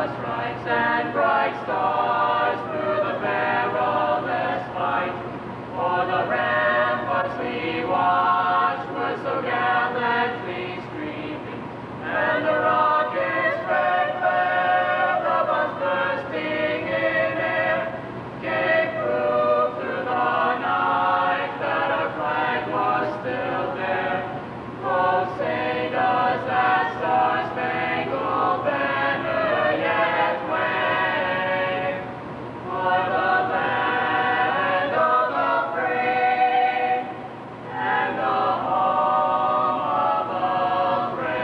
stripes and bright stars through the perilous fight. For the ramparts we watched were so gallantly streaming, and the rockets red glare, the bombs bursting in air, gave proof through the night that our flag was still there. Oh, say does that star-spangled banner yet wave for the land of the free and the home of the brave.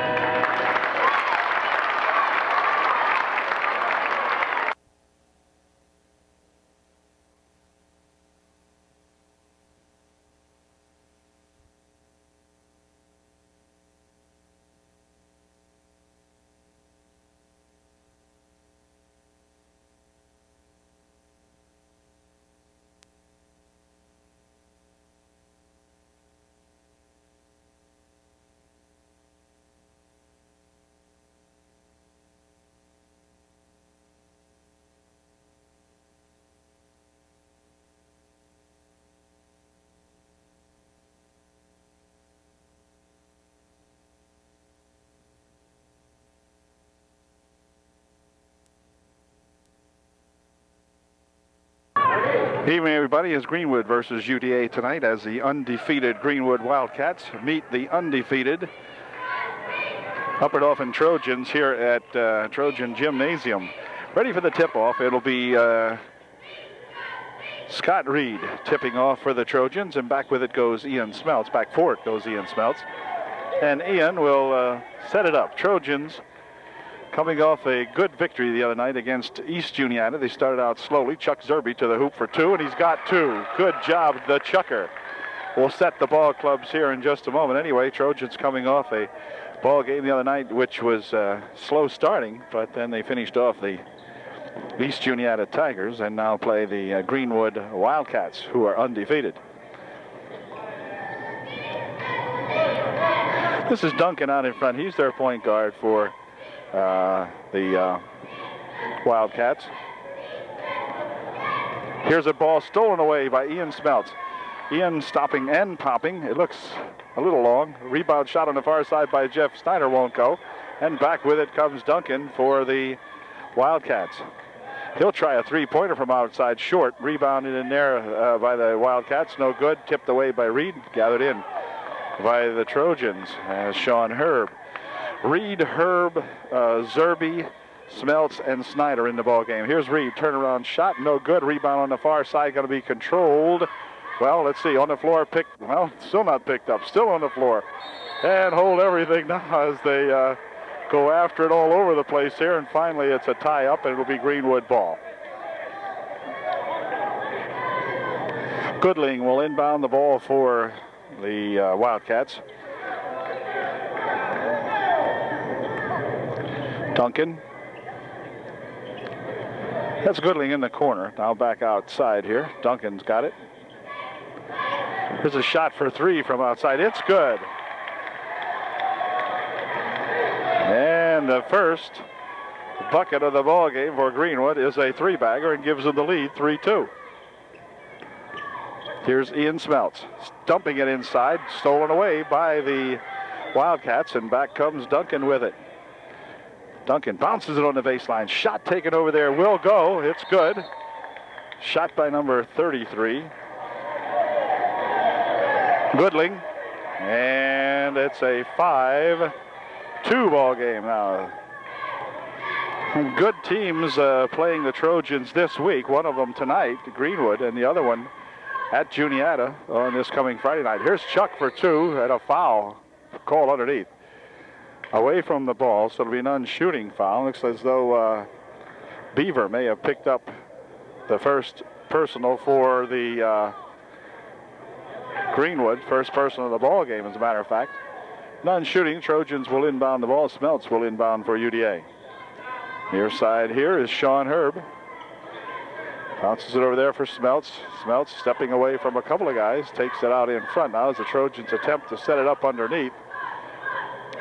Evening, everybody. Is Greenwood versus UDA tonight as the undefeated Greenwood Wildcats meet the undefeated Upper Dauphin Trojans here at Trojan Gymnasium. Ready for the tip-off. It'll be Scott Reed tipping off for the Trojans, and back with it goes Ian Smeltz. Back for it goes Ian Smeltz. And Ian will set it up. Trojans coming off a good victory the other night against East Juniata. They started out slowly. Chuck Zerby to the hoop for two, and he's got two. Good job, the Chucker. We'll set the ball clubs here in just a moment. Anyway, Trojans coming off a ball game the other night, which was slow starting, but then they finished off the East Juniata Tigers and now play the Greenwood Wildcats, who are undefeated. This is Duncan out in front. He's their point guard for the Wildcats. Here's a ball stolen away by Ian Smeltz. Ian stopping and popping. It looks a little long. Rebound shot on the far side by Jeff Snyder won't go. And back with it comes Duncan for the Wildcats. He'll try a three-pointer from outside short. Rebounded in there by the Wildcats. No good. Tipped away by Reed. Gathered in by the Trojans as Sean Herb. Reed, Herb, Zerby, Smeltz, and Snyder in the ball game. Here's Reed. Turnaround shot. No good. Rebound on the far side. Going to be controlled. Well, let's see. On the floor. Still not picked up. Still on the floor. And hold everything now as they go after it all over the place here. And finally, it's a tie-up, and it'll be Greenwood ball. Goodling will inbound the ball for the Wildcats. Duncan. That's Goodling in the corner. Now back outside here. Duncan's got it. There's a shot for three from outside. It's good. And the first bucket of the ball game for Greenwood is a three-bagger and gives them the lead 3-2. Here's Ian Smeltz dumping it inside, stolen away by the Wildcats, and back comes Duncan with it. Duncan bounces it on the baseline. Shot taken over there will go. It's good. Shot by number 33. Goodling. And it's a 5-2 ball game now. Good teams playing the Trojans this week. One of them tonight, Greenwood, and the other one at Juniata on this coming Friday night. Here's Chuck for two and a foul called underneath. Away from the ball, so it'll be an unshooting foul. Looks as though Beaver may have picked up the first personal for the Greenwood, first personal of the ball game, as a matter of fact. Non-shooting, Trojans will inbound the ball. Smeltz will inbound for UDA. Near side here is Sean Herb. Bounces it over there for Smeltz. Smeltz stepping away from a couple of guys, takes it out in front now as the Trojans attempt to set it up underneath.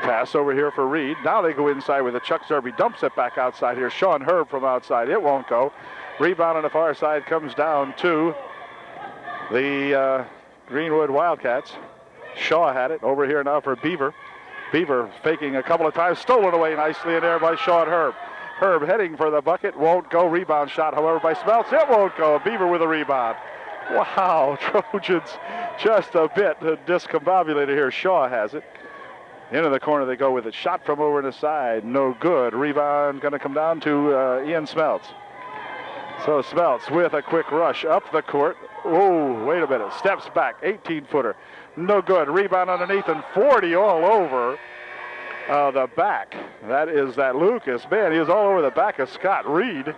Pass over here for Reed. Now they go inside with a Chuck Zerby. Dumps it back outside here. Sean Herb from outside. It won't go. Rebound on the far side comes down to the Greenwood Wildcats. Shaw had it over here now for Beaver. Beaver faking a couple of times. Stolen away nicely in there by Sean Herb. Herb heading for the bucket. Won't go. Rebound shot, however, by Smeltz. It won't go. Beaver with a rebound. Wow, Trojans just a bit discombobulated here. Shaw has it. Into the corner they go with it. Shot from over the side. No good. Rebound going to come down to Ian Smeltz. So Smeltz with a quick rush up the court. Oh, wait a minute. Steps back. 18-footer. No good. Rebound underneath and 40 all over the back. That is that Lucas. Man, he is all over the back of Scott Reed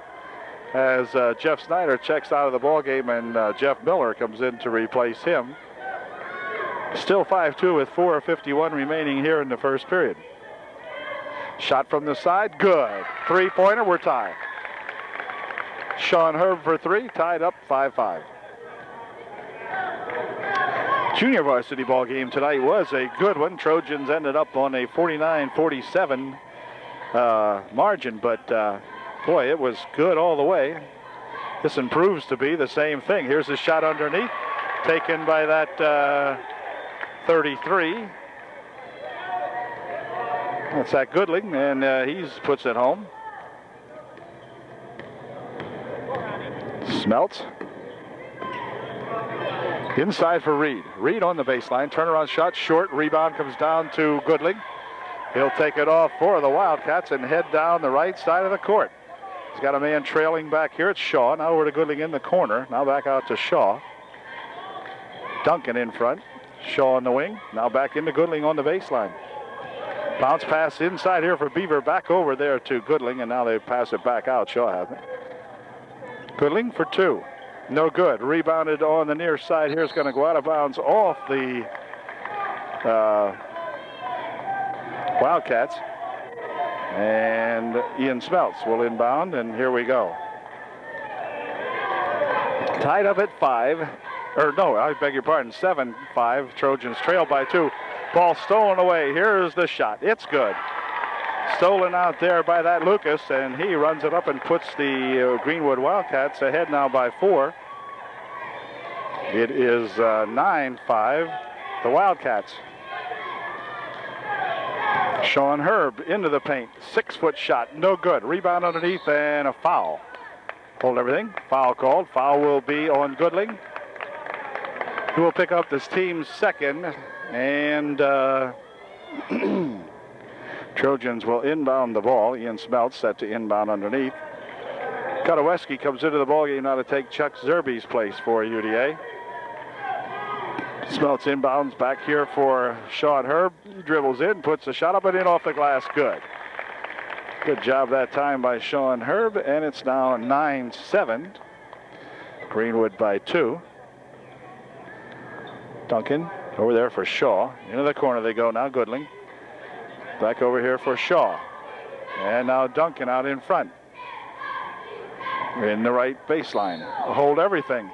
as Jeff Snyder checks out of the ball game and Jeff Miller comes in to replace him. Still 5-2 with 4:51 remaining here in the first period. Shot from the side, good. Three-pointer, we're tied. Sean Herb for three, tied up 5-5. Junior varsity ball game tonight was a good one. Trojans ended up on a 49-47 margin, but boy, it was good all the way. This one proves to be the same thing. Here's a shot underneath, taken by that 33. That's that Goodling, and he puts it home. Smeltz. Inside for Reed. Reed on the baseline. Turnaround shot, short. Rebound comes down to Goodling. He'll take it off for the Wildcats and head down the right side of the court. He's got a man trailing back here. It's Shaw. Now over to Goodling in the corner. Now back out to Shaw. Duncan in front. Shaw on the wing. Now back into Goodling on the baseline. Bounce pass inside here for Beaver. Back over there to Goodling, and now they pass it back out. Shaw has it. Goodling for two. No good. Rebounded on the near side. Here's going to go out of bounds off the Wildcats. And Ian Smeltz will inbound, and here we go. Tied up at 5. Or no, I beg your pardon, 7-5. Trojans trail by 2. Ball stolen away. Here's the shot. It's good. Stolen out there by that Lucas, and he runs it up and puts the Greenwood Wildcats ahead now by 4. It is 9-5, the Wildcats. Sean Herb into the paint. 6-foot shot. No good. Rebound underneath and a foul. Hold everything. Foul called. Foul will be on Goodling, who will pick up this team's second. And Trojans will inbound the ball. Ian Smeltz set to inbound underneath. Kudaweski comes into the ballgame now to take Chuck Zerby's place for UDA. Smeltz inbounds back here for Sean Herb. He dribbles in, puts a shot up and in off the glass. Good. Good job that time by Sean Herb, and it's now 9-7. Greenwood by 2. Duncan over there for Shaw. Into the corner they go now, Goodling. Back over here for Shaw. And now Duncan out in front. In the right baseline. Hold everything.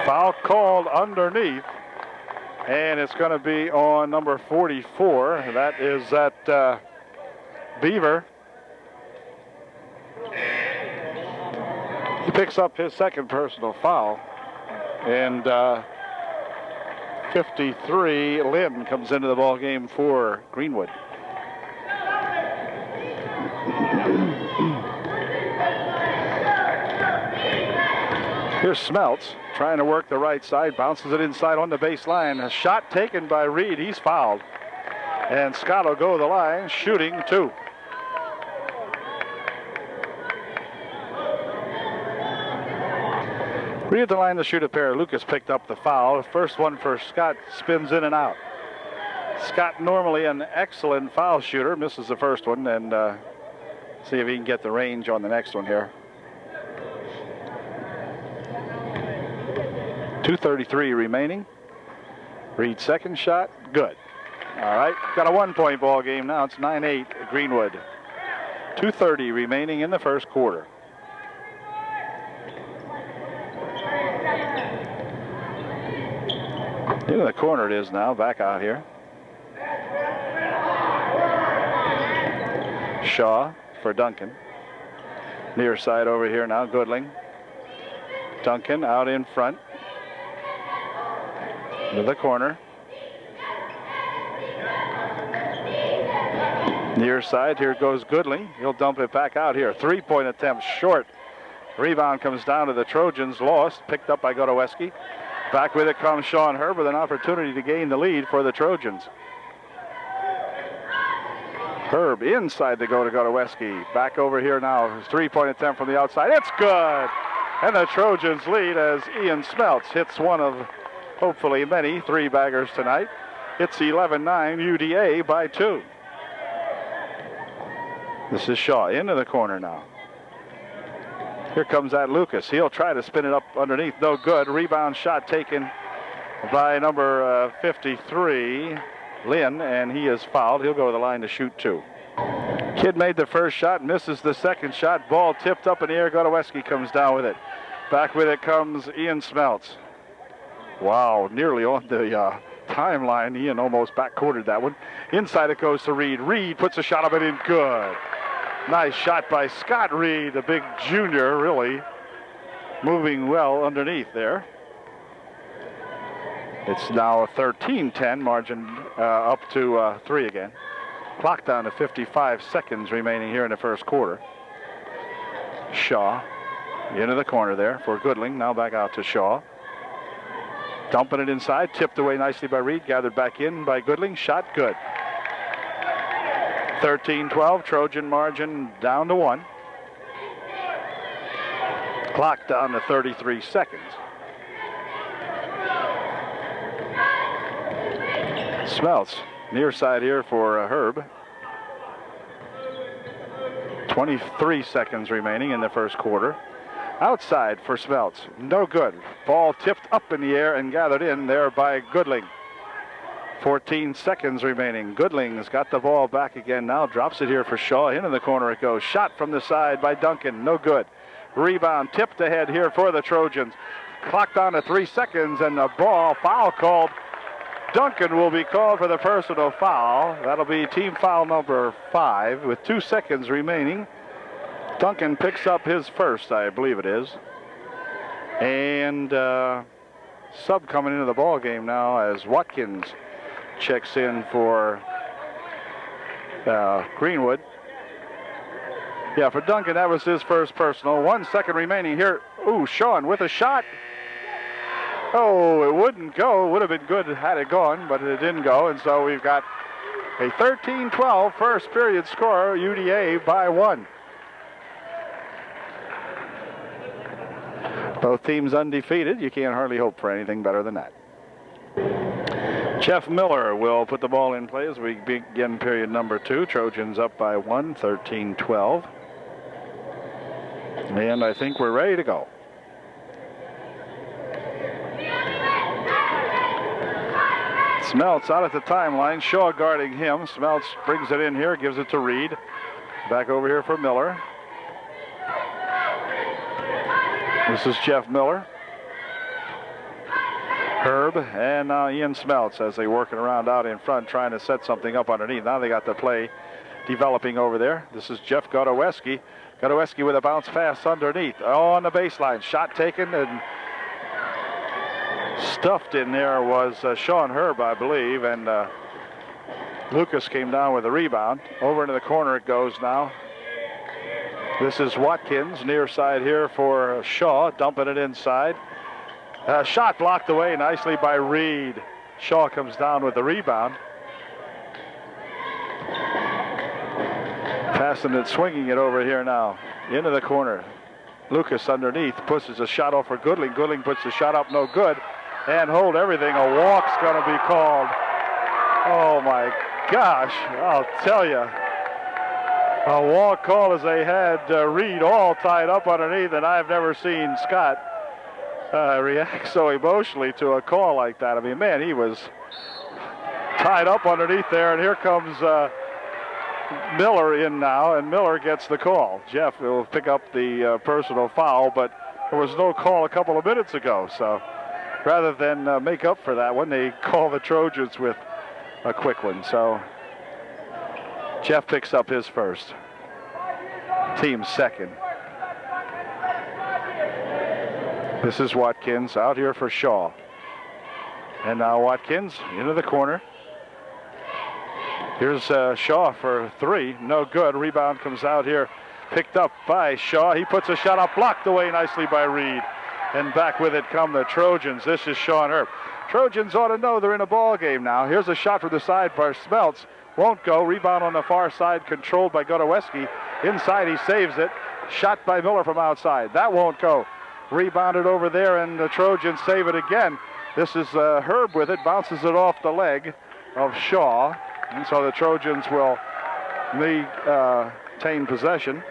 Foul called underneath. And it's going to be on number 44. That is that Beaver. He picks up his second personal foul. And 53, Lynn comes into the ball game for Greenwood. Here's Smeltz trying to work the right side, bounces it inside on the baseline. A shot taken by Reed. He's fouled. And Scott will go to the line, shooting 2. Reed at the line to shoot a pair. Lucas picked up the foul. First one for Scott, spins in and out. Scott, normally an excellent foul shooter, misses the first one, and see if he can get the range on the next one here. 2:33 remaining. Reed's second shot, good. All right, got a 1-point ball game now. It's 9-8 Greenwood. 2:30 remaining in the first quarter. Into the corner it is now, back out here. Shaw for Duncan. Near side over here now, Goodling. Duncan out in front. To the corner. Near side, here goes Goodling. He'll dump it back out here. 3-point attempt short. Rebound comes down to the Trojans, lost, picked up by Godoweski. Back with it comes Sean Herb with an opportunity to gain the lead for the Trojans. Herb inside to go to Godoweski. Back over here now. His 3-point attempt from the outside. It's good. And the Trojans lead as Ian Smeltz hits one of hopefully many 3-baggers tonight. It's 11-9 UDA by 2. This is Shaw into the corner now. Here comes that Lucas. He'll try to spin it up underneath. No good. Rebound shot taken by number 53, Lynn, and he is fouled. He'll go to the line to shoot 2. Kidd made the first shot, misses the second shot. Ball tipped up in the air. Godoweski comes down with it. Back with it comes Ian Smeltz. Wow, nearly on the timeline. Ian almost backcourted that one. Inside it goes to Reed. Reed puts a shot up and in. Good. Nice shot by Scott Reed, the big junior, really moving well underneath there. It's now a 13-10 margin, up to 3 again. Clock down to 55 seconds remaining here in the first quarter. Shaw into the corner there for Goodling. Now back out to Shaw. Dumping it inside, tipped away nicely by Reed, gathered back in by Goodling. Shot good. 13-12, Trojan margin down to 1. Clock down to 33 seconds. Smeltz, near side here for Herb. 23 seconds remaining in the first quarter. Outside for Smeltz, no good. Ball tipped up in the air and gathered in there by Goodling. 14 seconds remaining. Goodling's got the ball back again now. Drops it here for Shaw. Into the corner it goes. Shot from the side by Duncan. No good. Rebound tipped ahead here for the Trojans. Clock down to 3 seconds and the ball foul called. Duncan will be called for the personal foul. That'll be team foul number 5 with 2 seconds remaining. Duncan picks up his first, I believe it is. And sub coming into the ball game now as Watkins checks in for Greenwood. Yeah, for Duncan, that was his first personal. 1 second remaining here. Ooh, Sean with a shot. Oh, it wouldn't go. It would have been good had it gone, but it didn't go. And so we've got a 13-12 first period score, UDA by 1. Both teams undefeated. You can't hardly hope for anything better than that. Jeff Miller will put the ball in play as we begin period number 2. Trojans up by 1, 13-12. And I think we're ready to go. Smeltz out at the timeline. Shaw guarding him. Smeltz brings it in here, gives it to Reed. Back over here for Miller. This is Jeff Miller. Herb and now Ian Smeltz as they working around out in front trying to set something up underneath. Now they got the play developing over there. This is Jeff Godoweski. Godoweski with a bounce pass underneath on the baseline. Shot taken and stuffed in there was Sean Herb, I believe, and Lucas came down with a rebound. Over into the corner it goes now. This is Watkins, near side here for Shaw, dumping it inside. Shot blocked away nicely by Reed. Shaw comes down with the rebound. Passing it, swinging it over here now. Into the corner. Lucas underneath, pushes a shot off for Goodling. Goodling puts the shot up, no good. And hold everything, a walk's gonna be called. Oh my gosh, I'll tell you. A walk call as they had Reed all tied up underneath, and I've never seen Scott react so emotionally to a call like that. I mean, man, he was tied up underneath there, and here comes Miller in now, and Miller gets the call. Jeff will pick up the personal foul, but there was no call a couple of minutes ago, so rather than make up for that one, they call the Trojans with a quick one. So Jeff picks up his first. team's second. This is Watkins out here for Shaw. And now Watkins into the corner. Here's Shaw for three. No good. Rebound comes out here. Picked up by Shaw. He puts a shot up, blocked away nicely by Reed. And back with it come the Trojans. This is Sean Herb. Trojans ought to know they're in a ball game now. Here's a shot from the side by Smeltz. Won't go. Rebound on the far side, controlled by Godoweski. Inside, he saves it. Shot by Miller from outside. That won't go. Rebounded over there, and the Trojans save it again. This is Herb with it. Bounces it off the leg of Shaw. And so the Trojans will maintain possession.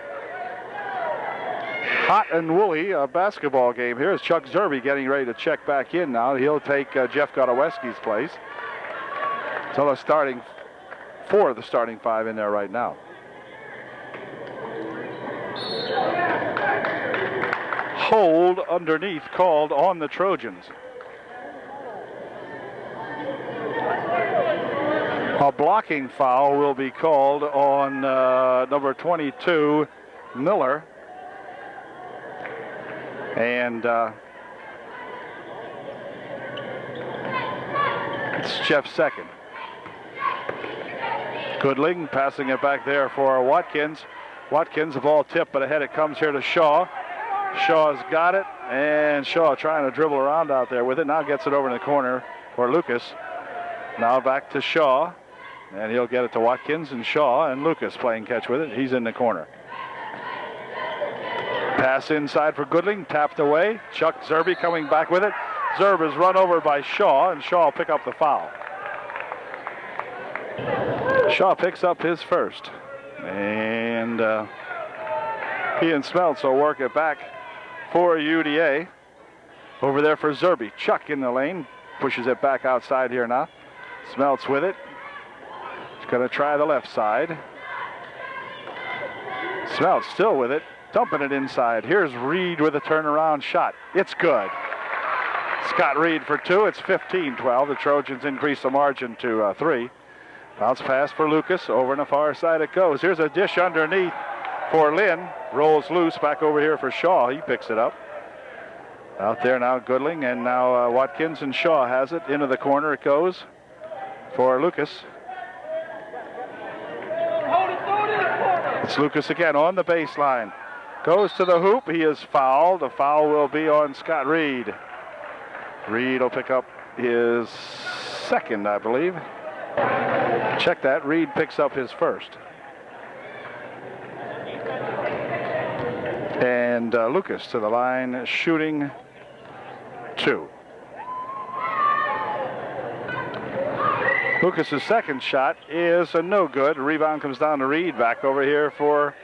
Hot and woolly basketball game. Here's Chuck Zerby getting ready to check back in now. He'll take Jeff Godoweski's place. So the starting five in there right now. Hold underneath called on the Trojans. A blocking foul will be called on number 22, Miller. And it's Jeff's second. Goodling passing it back there for Watkins. Watkins, the ball tipped, but ahead it comes here to Shaw. Shaw's got it, and Shaw trying to dribble around out there with it. Now gets it over in the corner for Lucas. Now back to Shaw, and he'll get it to Watkins and Shaw, and Lucas playing catch with it. He's in the corner. Pass inside for Goodling, tapped away. Chuck Zerby coming back with it. Zerb is run over by Shaw, and Shaw pick up the foul. Shaw picks up his first. And Ian Smeltz will work it back for UDA. Over there for Zerby. Chuck in the lane. Pushes it back outside here now. Smeltz with it. He's going to try the left side. Smeltz still with it. Dumping it inside. Here's Reed with a turnaround shot. It's good. Scott Reed for two. It's 15-12. The Trojans increase the margin to 3. Bounce pass for Lucas. Over on the far side it goes. Here's a dish underneath for Lynn. Rolls loose back over here for Shaw. He picks it up. Out there now Goodling, and now Watkins, and Shaw has it. Into the corner it goes for Lucas. It's Lucas again on the baseline. Goes to the hoop. He is fouled. The foul will be on Scott Reed. Reed will pick up his second, I believe. Check that. Reed picks up his first. And Lucas to the line, shooting 2. Lucas's second shot is a no good. Rebound comes down to Reed. Back over here for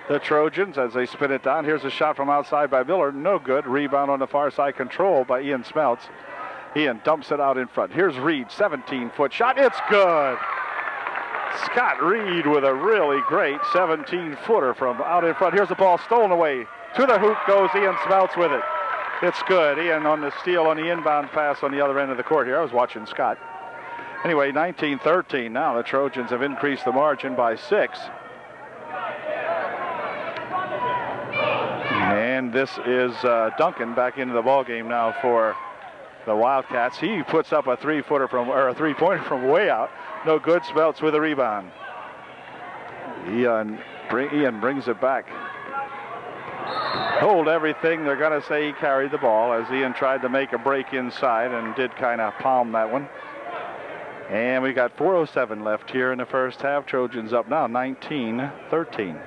the Trojans as they spin it down. Here's a shot from outside by Miller. No good. Rebound on the far side, controlled by Ian Smeltz. Ian dumps it out in front. Here's Reed, 17-foot shot. It's good. Scott Reed with a really great 17-footer from out in front. Here's the ball stolen away. To the hoop goes Ian Smeltz with it. It's good. Ian on the steal on the inbound pass on the other end of the court here. I was watching Scott. Anyway, 19-13 now. The Trojans have increased the margin by 6. And this is Duncan back into the ball game now for the Wildcats. He puts up a three-pointer from way out. No good. Smeltz with a rebound. Ian brings it back. Hold everything. They're going to say he carried the ball as Ian tried to make a break inside and did kind of palm that one. And we got 4:07 left here in the first half. Trojans up now 19-13.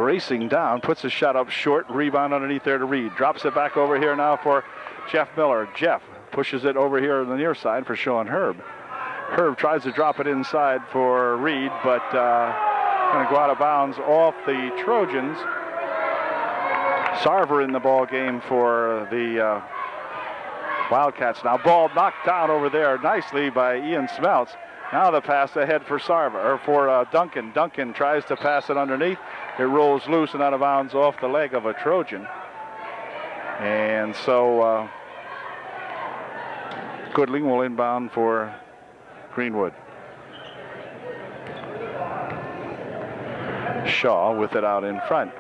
Racing down, puts a shot up short, rebound underneath there to Reed. Drops it back over here now for Jeff Miller. Jeff pushes it over here on the near side for Sean Herb. Herb tries to drop it inside for Reed, but going to go out of bounds off the Trojans. Sarver in the ball game for the Wildcats now. Ball knocked down over there nicely by Ian Smeltz. Now the pass ahead for Duncan. Duncan tries to pass it underneath. It rolls loose and out of bounds off the leg of a Trojan. And so Goodling will inbound for Greenwood. Shaw with it out in front.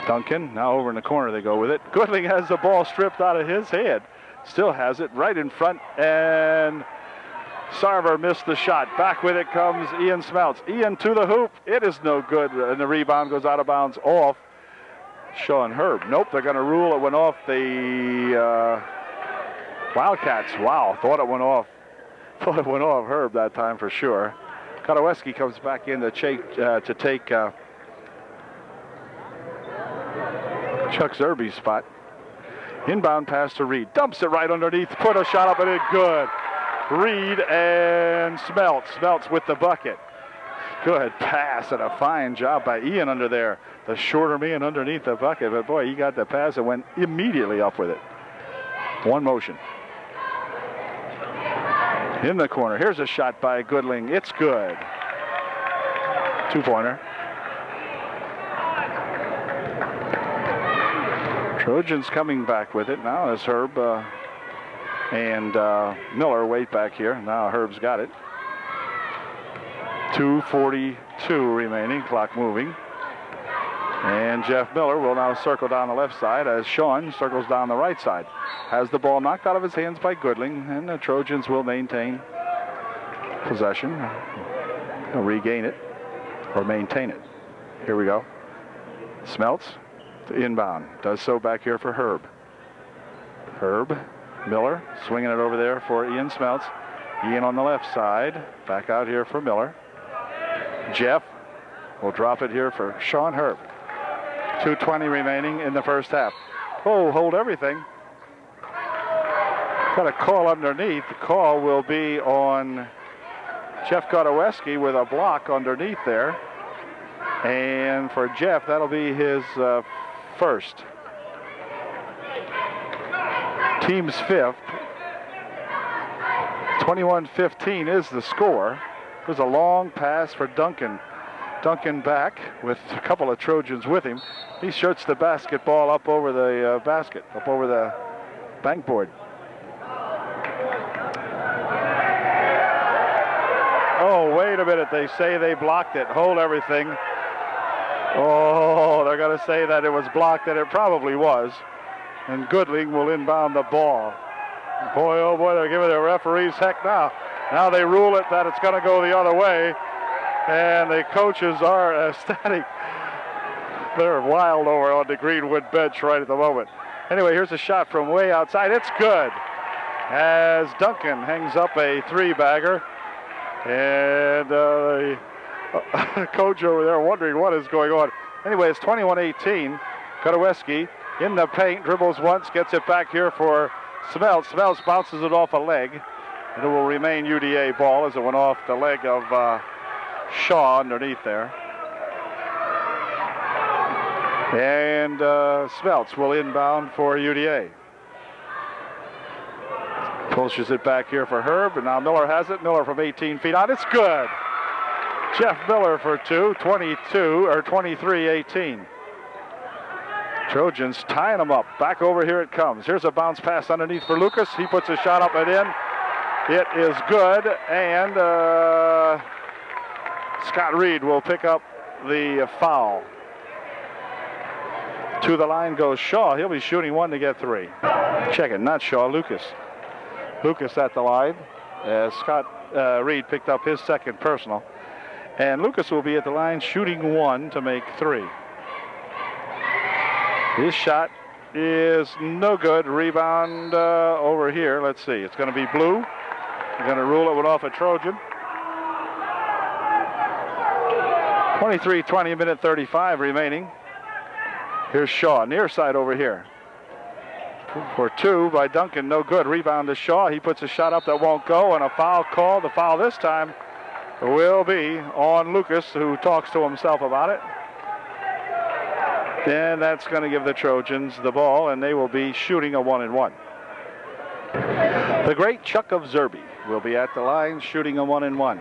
Duncan, now over in the corner they go with it. Goodling has the ball stripped out of his hand. Still has it right in front, and Sarver missed the shot. Back with it comes Ian Smeltz. Ian to the hoop. It is no good, and the rebound goes out of bounds off Shaw and Herb. Nope, they're going to rule it went off the Wildcats. Wow, thought it went off. Thought it went off Herb that time for sure. Kotoweski comes back in to take Chuck Zerby's spot. Inbound pass to Reed. Dumps it right underneath. Put a shot up and in. Good. Reed and Smeltz. Smeltz with the bucket. Good pass and a fine job by Ian under there. The shorter man underneath the bucket. But boy, he got the pass and went immediately up with it. One motion. In the corner. Here's a shot by Goodling. It's good. Two-pointer. Trojans coming back with it now as Herb and Miller wait back here. Now Herb's got it. 2:42 remaining, clock moving. And Jeff Miller will now circle down the left side as Sean circles down the right side. Has the ball knocked out of his hands by Goodling, and the Trojans will maintain possession. They'll regain it or maintain it. Here we go. Smeltz to inbound. Does so back here for Herb. Herb, Miller, swinging it over there for Ian Smeltz. Ian on the left side. Back out here for Miller. Jeff will drop it here for Sean Herb. 2:20 remaining in the first half. Oh, hold everything. Got a call underneath. The call will be on Jeff Kotoweski with a block underneath there. And for Jeff, that'll be his first. Team's fifth. 21-15 is the score. There's a long pass for Duncan. Duncan back with a couple of Trojans with him. He shoots the basketball up over the basket, up over the bankboard. Oh, wait a minute. They say they blocked it. Hold everything. Oh, they're going to say that it was blocked, and it probably was. And Goodling will inbound the ball. Boy, oh boy, they're giving the referees heck now. Now they rule it that it's going to go the other way. And the coaches are ecstatic. They're wild over on the Greenwood bench right at the moment. Anyway, here's a shot from way outside. It's good. As Duncan hangs up a three-bagger. And the coach over there wondering what is going on. Anyway, it's 21-18. Kotoweski in the paint, dribbles once, gets it back here for Smeltz. Smeltz bounces it off a leg. And it will remain UDA ball as it went off the leg of Shaw underneath there. And Smeltz will inbound for UDA. Pushes it back here for Herb, and now Miller has it. Miller from 18 feet out. It's good. Jeff Miller for two, 23-18. Trojans tying them up. Back over here it comes. Here's a bounce pass underneath for Lucas. He puts a shot up and in. It is good, and Scott Reed will pick up the foul. To the line goes Shaw. He'll be shooting one to get three. Check it, not Shaw, Lucas. Lucas at the line as Scott Reed picked up his second personal. And Lucas will be at the line shooting one to make three. His shot is no good. Rebound over here. Let's see. It's going to be Blue. They're going to rule it went off a Trojan. 23-20, minute 35 remaining. Here's Shaw, near side over here. For two by Duncan, no good. Rebound to Shaw. He puts a shot up that won't go, and a foul called. The foul this time will be on Lucas, who talks to himself about it. And that's going to give the Trojans the ball, and they will be shooting a 1-and-1. The great Chuck of Zerby will be at the line shooting a 1-and-1.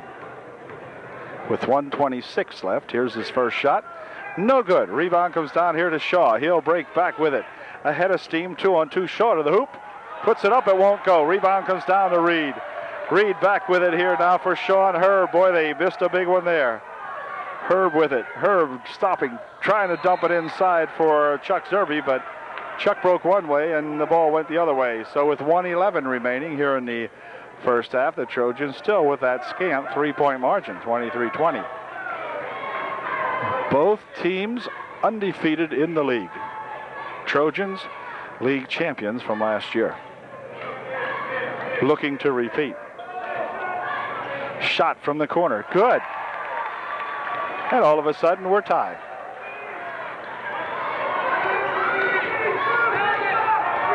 With 1:26 left, here's his first shot. No good. Rebound comes down here to Shaw. He'll break back with it. Ahead of steam, 2-on-2 short of the hoop. Puts it up, it won't go. Rebound comes down to Reed. Reed back with it here now for Shaw and Herb. Boy, they missed a big one there. Herb with it. Herb stopping, trying to dump it inside for Chuck Zerbe, but Chuck broke one way and the ball went the other way. So with 1:11 remaining here in the first half, the Trojans still with that scant 3-point margin, 23-20. Both teams undefeated in the league. Trojans, league champions from last year. Looking to repeat. Shot from the corner, good. And all of a sudden we're tied.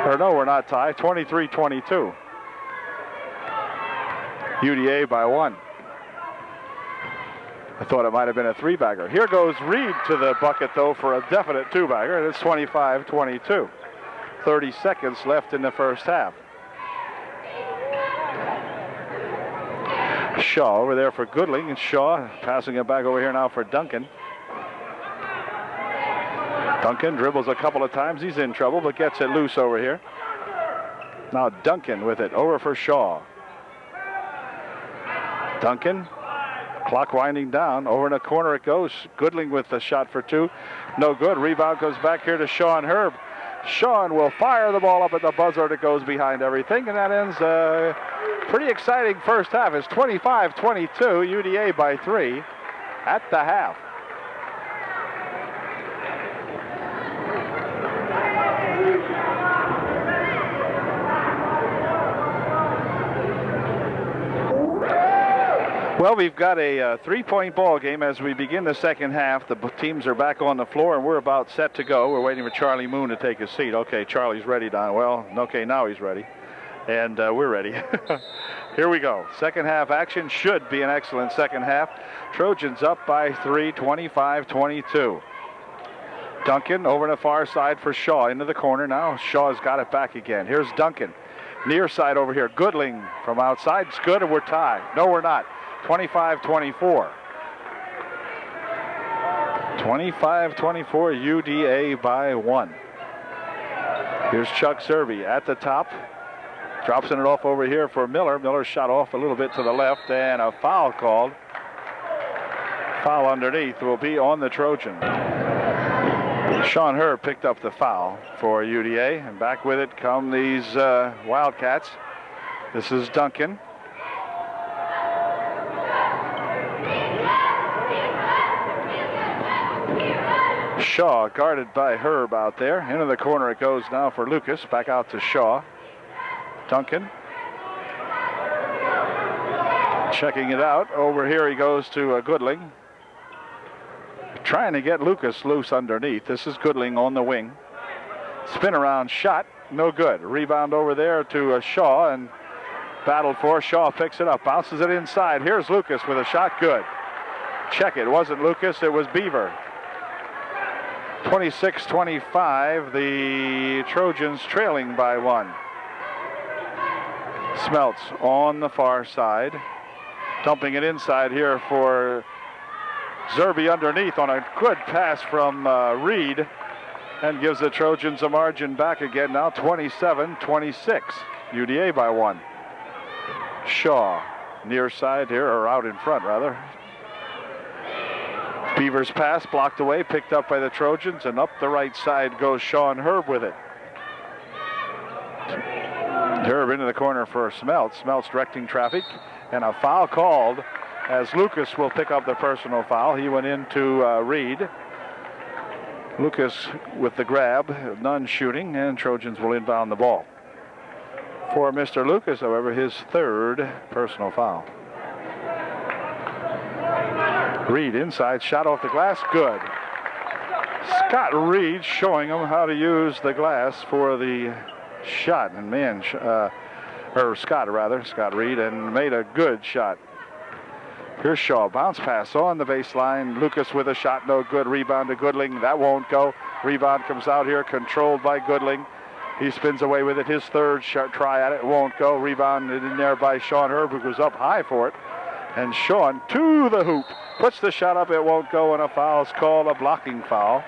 Or no, we're not tied, 23-22. UDA by 1. I thought it might have been a 3-bagger. Here goes Reed to the bucket, though, for a definite 2-bagger, and it's 25-22. 30 seconds left in the first half. Shaw over there for Goodling, and Shaw passing it back over here now for Duncan. Duncan dribbles a couple of times. He's in trouble, but gets it loose over here. Now Duncan with it over for Shaw. Duncan, clock winding down. Over in the corner it goes. Goodling with the shot for 2. No good. Rebound goes back here to Sean Herb. Sean will fire the ball up at the buzzer that goes behind everything, and that ends a pretty exciting first half. It's 25-22, UDA by 3 at the half. Well, we've got a 3-point ball game as we begin the second half. The teams are back on the floor, and we're about set to go. We're waiting for Charlie Moon to take his seat. Okay, Charlie's ready, Don. Well, okay, now he's ready. And we're ready. Here we go. Second half action should be an excellent second half. Trojans up by 3, 25-22. Duncan over the far side for Shaw into the corner. Now Shaw's got it back again. Here's Duncan. Near side over here. Goodling from outside. It's good, and we're tied. No, we're not. 25-24. 25-24, UDA by 1. Here's Chuck Zerbe at the top. Drops it off over here for Miller. Miller shot off a little bit to the left, and a foul called. Foul underneath will be on the Trojan. Sean Herb picked up the foul for UDA, and back with it come these Wildcats. This is Duncan. Shaw guarded by Herb out there. Into the corner it goes now for Lucas. Back out to Shaw. Duncan. Checking it out. Over here he goes to Goodling. Trying to get Lucas loose underneath. This is Goodling on the wing. Spin around shot. No good. Rebound over there to Shaw and battled for. Shaw picks it up. Bounces it inside. Here's Lucas with a shot. Good. Check it. It wasn't Lucas. It was Beaver. 26-25, the Trojans trailing by 1. Smeltz on the far side. Dumping it inside here for Zerbe underneath on a good pass from Reed. And gives the Trojans a margin back again now, 27-26. UDA by 1. Shaw near side here, or out in front rather. Beaver's pass blocked away, picked up by the Trojans, and up the right side goes Sean Herb with it. Herb into the corner for Smeltz. Smeltz directing traffic, and a foul called as Lucas will pick up the personal foul. He went into Reed. Lucas with the grab, none shooting, and Trojans will inbound the ball. For Mr. Lucas, however, his 3rd personal foul. Reed inside, shot off the glass, good. Scott Reed showing him how to use the glass for the shot, and man, Scott Reed, and made a good shot. Here's Shaw, bounce pass on the baseline. Lucas with a shot, no good. Rebound to Goodling, that won't go. Rebound comes out here, controlled by Goodling. He spins away with it, his 3rd shot try at it, won't go. Rebounded in there by Sean Herb, who goes up high for it. And Sean to the hoop, puts the shot up, it won't go, and a foul's called, a blocking foul.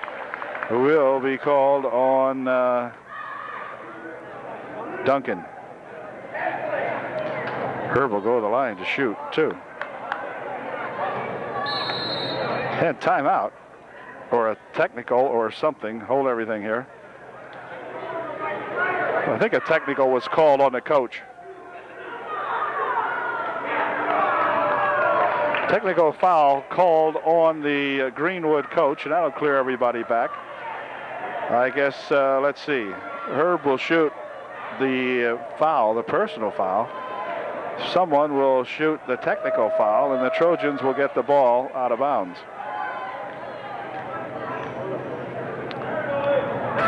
Will be called on Duncan. Herb will go to the line to shoot, too. And timeout, or a technical or something. Hold everything here. I think a technical was called on the coach. Technical foul called on the Greenwood coach, and that'll clear everybody back. I guess, let's see. Herb will shoot the foul, the personal foul. Someone will shoot the technical foul, and the Trojans will get the ball out of bounds.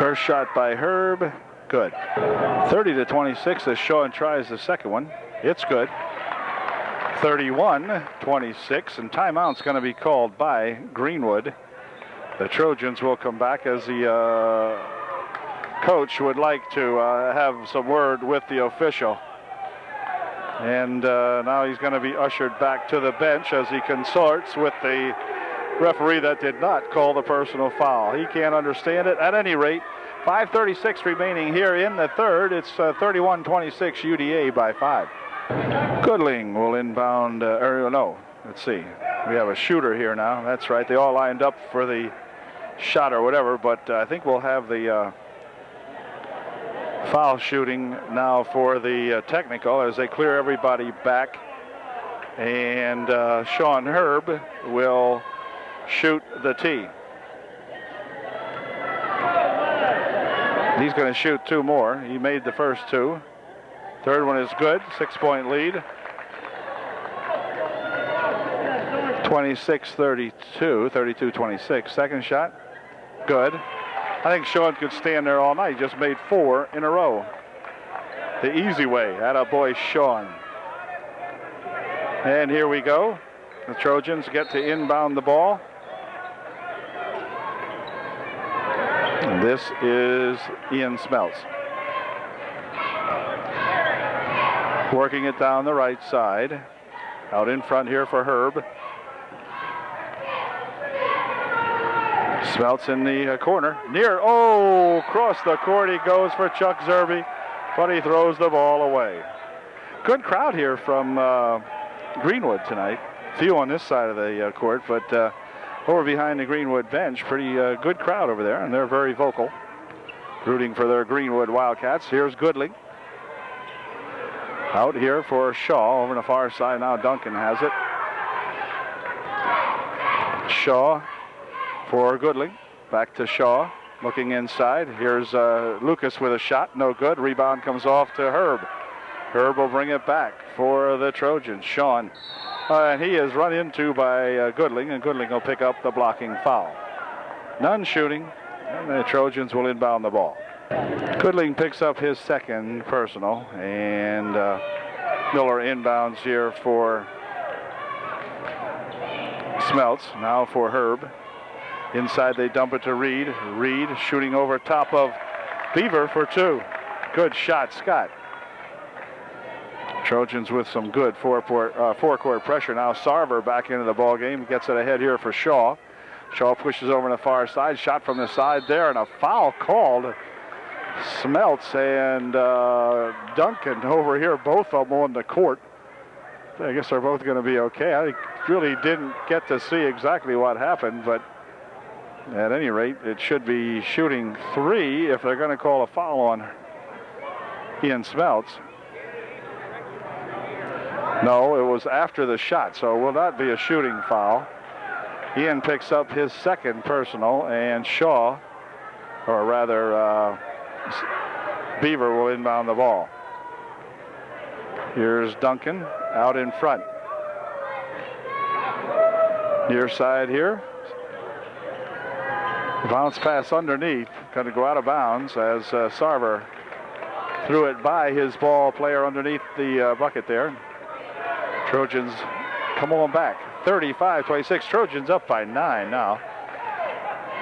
First shot by Herb, good. 30-26 as Sean tries the second one. It's good. 31-26, and timeout's going to be called by Greenwood. The Trojans will come back as the coach would like to have some word with the official. And now he's going to be ushered back to the bench as he consorts with the referee that did not call the personal foul. He can't understand it. At any rate, 5:36 remaining here in the third. It's 31-26 UDA by 5. Goodling will inbound, no, let's see. We have a shooter here now. That's right. They all lined up for the shot or whatever, but I think we'll have the foul shooting now for the technical as they clear everybody back. And Sean Herb will shoot the tee. He's going to shoot two more. He made the first two. Third one is good. 6-point lead. 26-32, 32-26. Second shot, good. I think Sean could stand there all night. He just made 4 in a row. The easy way. Atta boy, Sean. And here we go. The Trojans get to inbound the ball. This is Ian Smelts. Working it down the right side. Out in front here for Herb. Smelts in the corner. Near, across the court he goes for Chuck Zerbe, but he throws the ball away. Good crowd here from Greenwood tonight. Few on this side of the court, but over behind the Greenwood bench, pretty good crowd over there, and they're very vocal, rooting for their Greenwood Wildcats. Here's Goodling. Out here for Shaw over on the far side. Now Duncan has it. Shaw for Goodling. Back to Shaw. Looking inside. Here's Lucas with a shot. No good. Rebound comes off to Herb. Herb will bring it back for the Trojans. Sean. And he is run into by Goodling, and Goodling will pick up the blocking foul. None shooting, and the Trojans will inbound the ball. Goodling picks up his second personal, and Miller inbounds here for Smelts. Now for Herb. Inside they dump it to Reed. Reed shooting over top of Beaver for 2. Good shot, Scott. Trojans with some good four-court pressure. Now Sarver back into the ball game. Gets it ahead here for Shaw. Shaw pushes over on the far side. Shot from the side there, and a foul called. Smelts and Duncan over here, both of them on the court. I guess they're both going to be okay. I really didn't get to see exactly what happened, but at any rate, it should be shooting 3 if they're going to call a foul on Ian Smelts. No, it was after the shot, so it will not be a shooting foul. Ian picks up his second personal, and Shaw, or rather Beaver, will inbound the ball. Here's Duncan out in front. Near side here. Bounce pass underneath, going to go out of bounds as Sarver threw it by his ball player underneath the bucket there. Trojans come on back. 35-26. Trojans up by 9 now.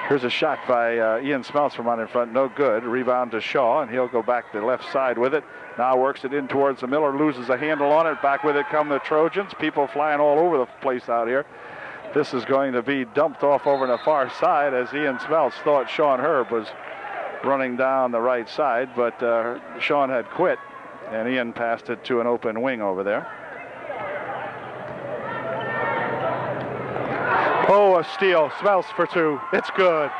Here's a shot by Ian Smelts from out in front. No good. Rebound to Shaw, and he'll go back to the left side with it. Now works it in towards the Miller. Loses a handle on it. Back with it come the Trojans. People flying all over the place out here. This is going to be dumped off over on the far side as Ian Smelts thought Sean Herb was running down the right side, but Sean had quit, and Ian passed it to an open wing over there. Oh, a steal. Smelts for two. It's good.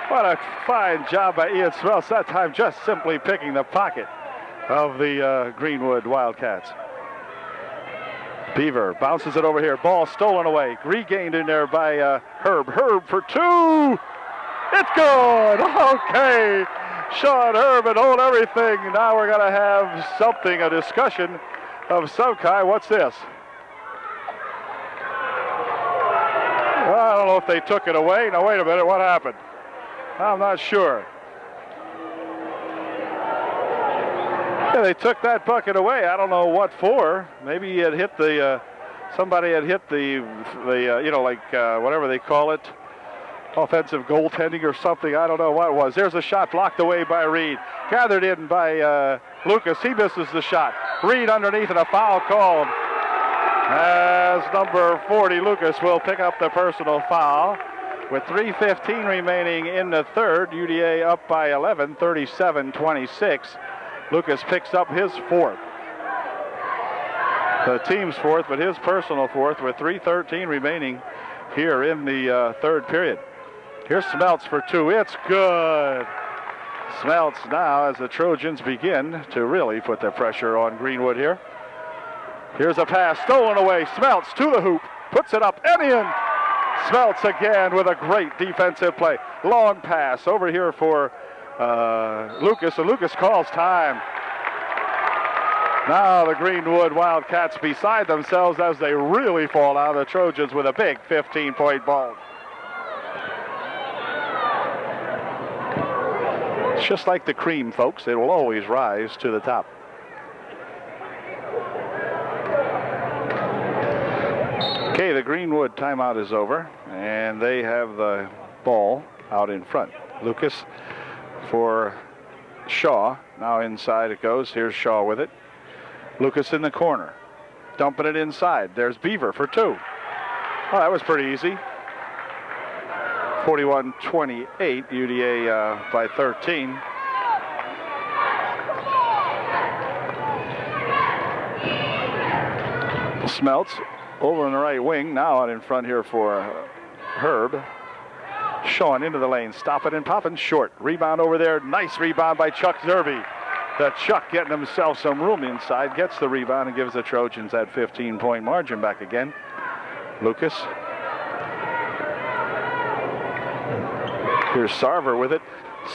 What a fine job by Ian Smelts. That time just simply picking the pocket of the Greenwood Wildcats. Beaver bounces it over here. Ball stolen away. Regained in there by Herb. Herb for two. It's good. Okay. Sean Herb and hold everything. Now we're going to have something, a discussion of some kind. What's this? I don't know if they took it away. Now, wait a minute. What happened? I'm not sure. Yeah, they took that bucket away. I don't know what for. Maybe it hit the, somebody had hit the whatever they call it, offensive goaltending or something. I don't know what it was. There's a shot blocked away by Reed. Gathered in by Lucas. He misses the shot. Reed underneath and a foul called. As number 40, Lucas, will pick up the personal foul. With 3:15 remaining in the third, UDA up by 11, 37-26. Lucas picks up his fourth. The team's fourth, but his personal fourth with 3:13 remaining here in the third period. Here's Smelts for two. It's good. Smelts now as the Trojans begin to really put the pressure on Greenwood here. Here's a pass stolen away. Smelts to the hoop. Puts it up and in. Smelts again with a great defensive play. Long pass over here for Lucas, and Lucas calls time. Now the Greenwood Wildcats beside themselves as they really fall out. The Trojans with a big 15-point ball. It's just like the cream, folks. It will always rise to the top. Okay, the Greenwood timeout is over, and they have the ball out in front. Lucas for Shaw. Now inside it goes. Here's Shaw with it. Lucas in the corner. Dumping it inside. There's Beaver for two. Oh, that was pretty easy. 41-28, UDA by 13. Smelts over on the right wing. Now out in front here for Herb. Sean into the lane. Stop it and popping short. Rebound over there. Nice rebound by Chuck Zerby. The Chuck getting himself some room inside. Gets the rebound and gives the Trojans that 15-point margin back again. Lucas. Here's Sarver with it.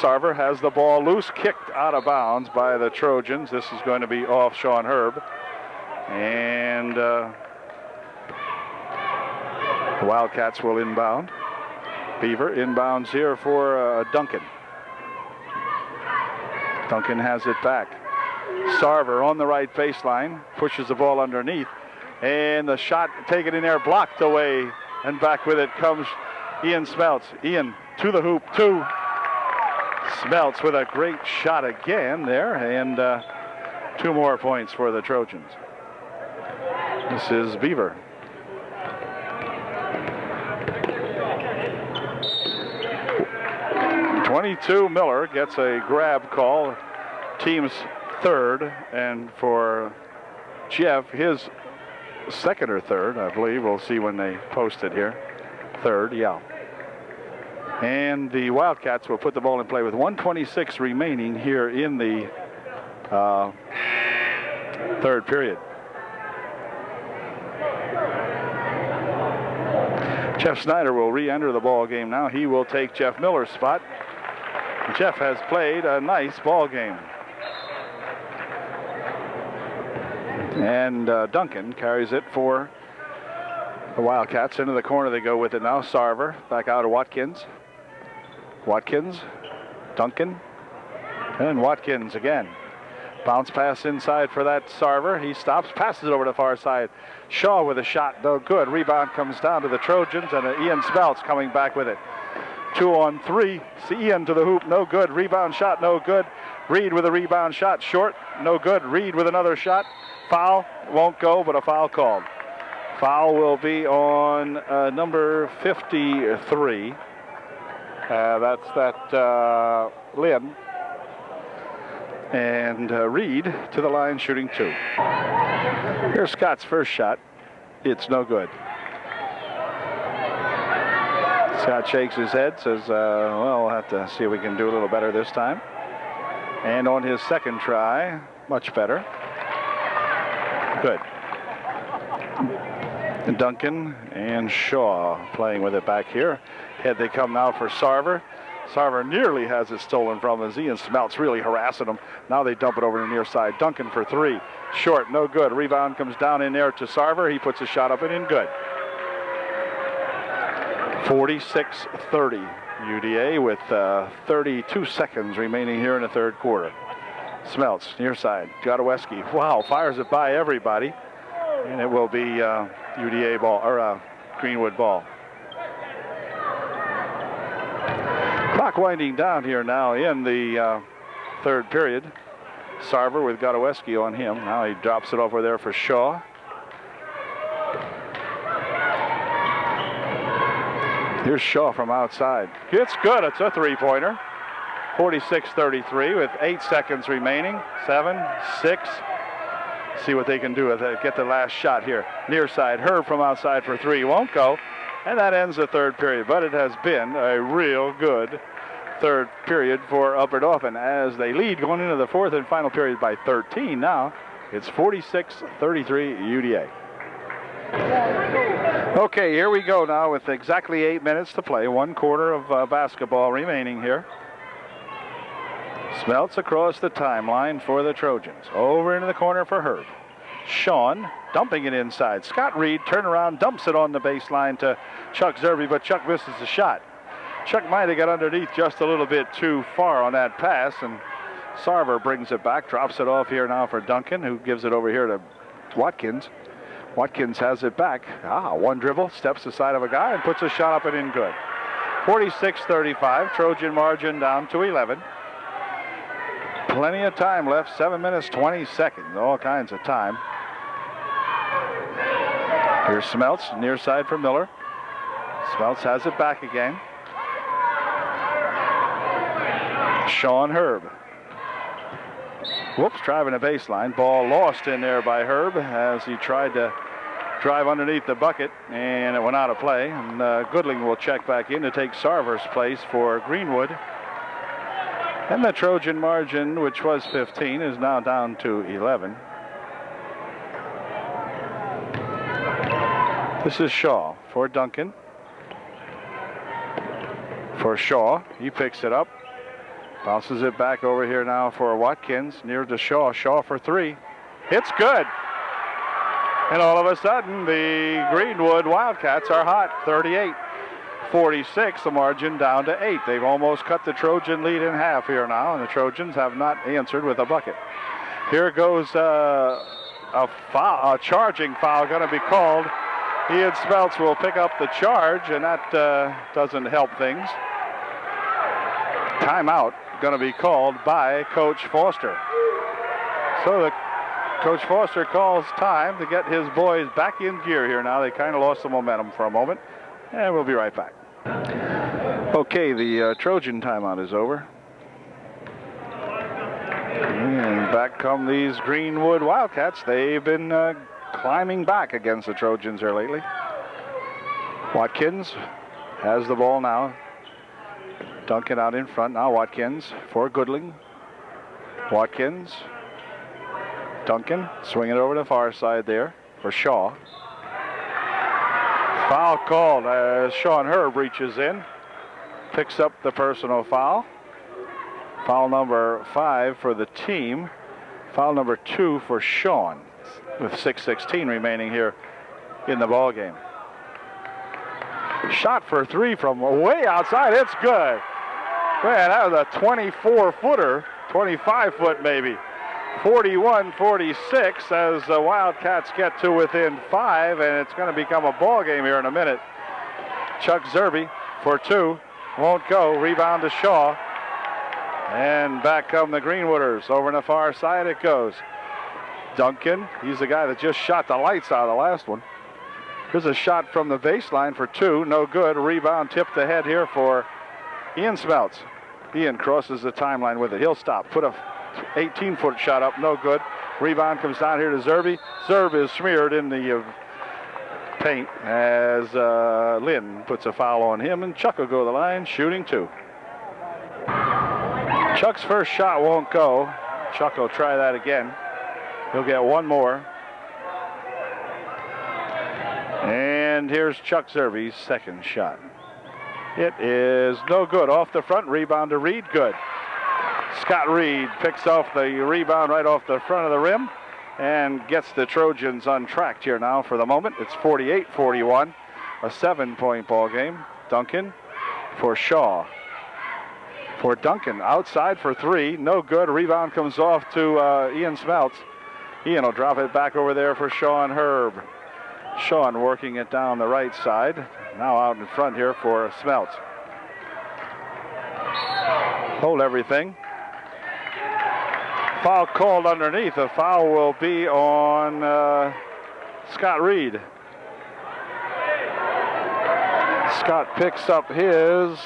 Sarver has the ball loose. Kicked out of bounds by the Trojans. This is going to be off Sean Herb. And the Wildcats will inbound. Beaver inbounds here for Duncan. Duncan has it back. Sarver on the right baseline. Pushes the ball underneath. And the shot taken in there, blocked away. And back with it comes Ian Smelts. Ian to the hoop, two. Smelts with a great shot again there. And 2 more points for the Trojans. This is Beaver. .22 Miller gets a grab call, team's third, and for Jeff, his second or third, I believe. We'll see when they post it here. Third, yeah. And the Wildcats will put the ball in play with 1:26 remaining here in the third period. Jeff Snyder will re-enter the ball game now. He will take Jeff Miller's spot. Jeff has played a nice ball game. And Duncan carries it for the Wildcats. Into the corner they go with it now. Sarver back out to Watkins. Watkins, Duncan, and Watkins again. Bounce pass inside for that Sarver. He stops, passes it over to the far side. Shaw with a shot, no good. Rebound comes down to the Trojans, and Ian Smelts coming back with it. 2-on-3. See Ian to the hoop, no good. Rebound shot, no good. Reed with a rebound shot, short, no good. Reed with another shot. Foul, won't go, but a foul called. Foul will be on number 53. That's that Lynn. And Reed to the line shooting 2. Here's Scott's first shot. It's no good. Scott shakes his head, says, well, we'll have to see if we can do a little better this time. And on his second try, much better. Good. Duncan and Shaw playing with it back here. Head they come now for Sarver. Sarver nearly has it stolen from him. Ian Smelt's really harassing him. Now they dump it over to the near side. Duncan for three. Short, no good. Rebound comes down in there to Sarver. He puts a shot up and in, good. 46-30. UDA with 32 seconds remaining here in the third quarter. Smelts, near side. Godoweski, wow, fires it by everybody. And it will be UDA ball, or Greenwood ball. Clock winding down here now in the third period. Sarver with Godoweski on him. Now he drops it over there for Shaw. Here's Shaw from outside. It's good. It's a three-pointer. 46-33 with 8 seconds remaining. 7, 6. See what they can do with it. Get the last shot here. Near side. Herb from outside for three. Won't go. And that ends the third period. But it has been a real good third period for Upper Dauphin as they lead going into the fourth and final period by 13. Now it's 46-33 UDA. Okay, here we go now with exactly 8 minutes to play. 1 quarter of basketball remaining here. Smelts across the timeline for the Trojans. Over into the corner for Herb. Sean dumping it inside. Scott Reed turn around, dumps it on the baseline to Chuck Zerbe, but Chuck misses the shot. Chuck might have got underneath just a little bit too far on that pass, and Sarver brings it back, drops it off here now for Duncan, who gives it over here to Watkins. Watkins has it back. One dribble, steps aside of a guy and puts a shot up and in, good. 46-35, Trojan margin down to 11. Plenty of time left, 7 minutes, 20 seconds, all kinds of time. Here's Smelts, near side for Miller. Smelts has it back again. Sean Herb. Whoops, driving a baseline. Ball lost in there by Herb as he tried to drive underneath the bucket, and it went out of play. And Goodling will check back in to take Sarver's place for Greenwood. And the Trojan margin, which was 15, is now down to 11. This is Shaw for Duncan. For Shaw, he picks it up. Bounces it back over here now for Watkins, near to Shaw. Shaw for three. It's good. And all of a sudden, the Greenwood Wildcats are hot. 38-46, the margin down to 8. They've almost cut the Trojan lead in half here now, and the Trojans have not answered with a bucket. Here goes a charging foul going to be called. Ian Smelts will pick up the charge, and that doesn't help things. Timeout going to be called by Coach Foster. So Coach Foster calls time to get his boys back in gear here now. They kind of lost the momentum for a moment, and we'll be right back. Okay, the Trojan timeout is over. And back come these Greenwood Wildcats. They've been climbing back against the Trojans here lately. Watkins has the ball now. Duncan out in front now. Watkins for Goodling. Watkins. Duncan swinging it over to the far side there for Shaw. Foul called as Sean Herb reaches in. Picks up the personal foul. Foul number 5 for the team. Foul number 2 for Sean with 6:16 remaining here in the ball game. Shot for three from way outside. It's good. Man, that was a 24-footer, 25-foot maybe. 41-46 as the Wildcats get to within 5, and it's going to become a ball game here in a minute. Chuck Zerbe for 2. Won't go. Rebound to Shaw. And back come the Greenwooders. Over on the far side it goes. Duncan, he's the guy that just shot the lights out of the last one. Here's a shot from the baseline for 2. No good. Rebound tipped ahead here for Ian Smelts. Ian crosses the timeline with it. He'll stop. Put a 18-foot shot up. No good. Rebound comes down here to Zerbe. Zerbe is smeared in the paint as Lynn puts a foul on him, and Chuck will go to the line, shooting 2. Chuck's first shot won't go. Chuck will try that again. He'll get one more. And here's Chuck Zerbe's second shot. It is no good. Off the front, rebound to Reed, good. Scott Reed picks off the rebound right off the front of the rim and gets the Trojans untracked here now for the moment. It's 48-41, a 7-point ball game. Duncan for Shaw. For Duncan, outside for 3, no good. Rebound comes off to Ian Smeltz. Ian will drop it back over there for Sean Herb. Sean working it down the right side. Now out in front here for Smeltz. Hold everything. Foul called underneath. The foul will be on Scott Reed. Scott picks up his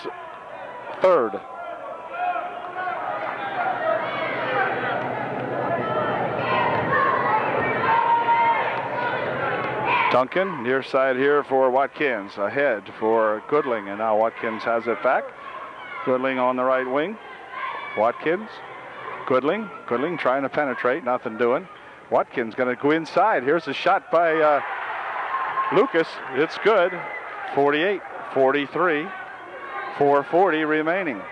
3rd. Duncan, near side here for Watkins. Ahead for Goodling, and now Watkins has it back. Goodling on the right wing. Watkins, Goodling. Goodling trying to penetrate, nothing doing. Watkins going to go inside. Here's a shot by Lucas. It's good. 48-43. 4:40 remaining.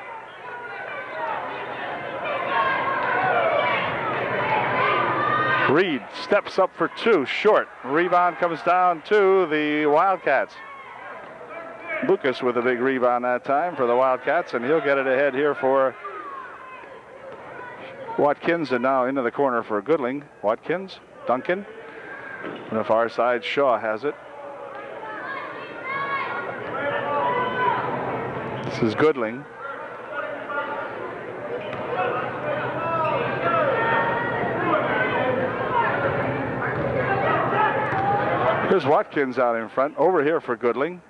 Reed steps up for 2, short. Rebound comes down to the Wildcats. Lucas with a big rebound that time for the Wildcats, and he'll get it ahead here for Watkins, and now into the corner for Goodling. Watkins, Duncan. On the far side, Shaw has it. This is Goodling. Here's Watkins out in front. Over here for Goodling.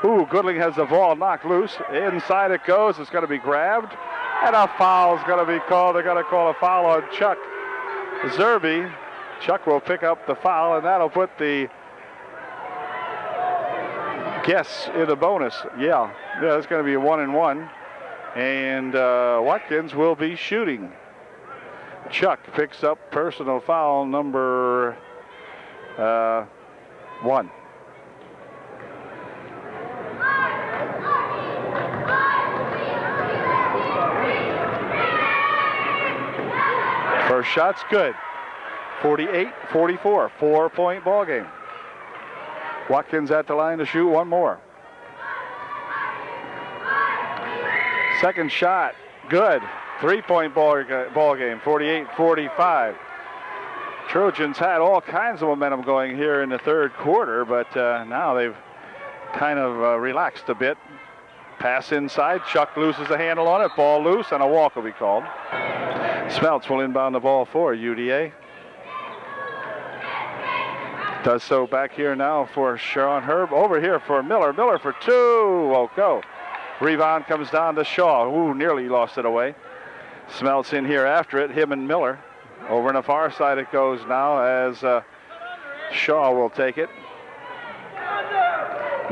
Ooh, Goodling has the ball knocked loose. Inside it goes. It's going to be grabbed. And a foul's going to be called. They're going to call a foul on Chuck Zerbe. Chuck will pick up the foul, and that'll put the guess in a bonus. Yeah, it's going to be a 1-and-1. And Watkins will be shooting. Chuck picks up personal foul number 1. First shot's good. 48-44, 4-point ball game. Watkins at the line to shoot one more. Second shot, good. 3-point ball game, 48-45. Trojans had all kinds of momentum going here in the third quarter, but now they've kind of relaxed a bit. Pass inside, Chuck loses the handle on it, ball loose, and a walk will be called. Smeltz will inbound the ball for UDA. Does so back here now for Sean Herb. Over here for Miller. Miller for 2, won't go. Rebound comes down to Shaw. Ooh, nearly lost it away. Smeltz in here after it, him and Miller. Over on the far side it goes now as Shaw will take it.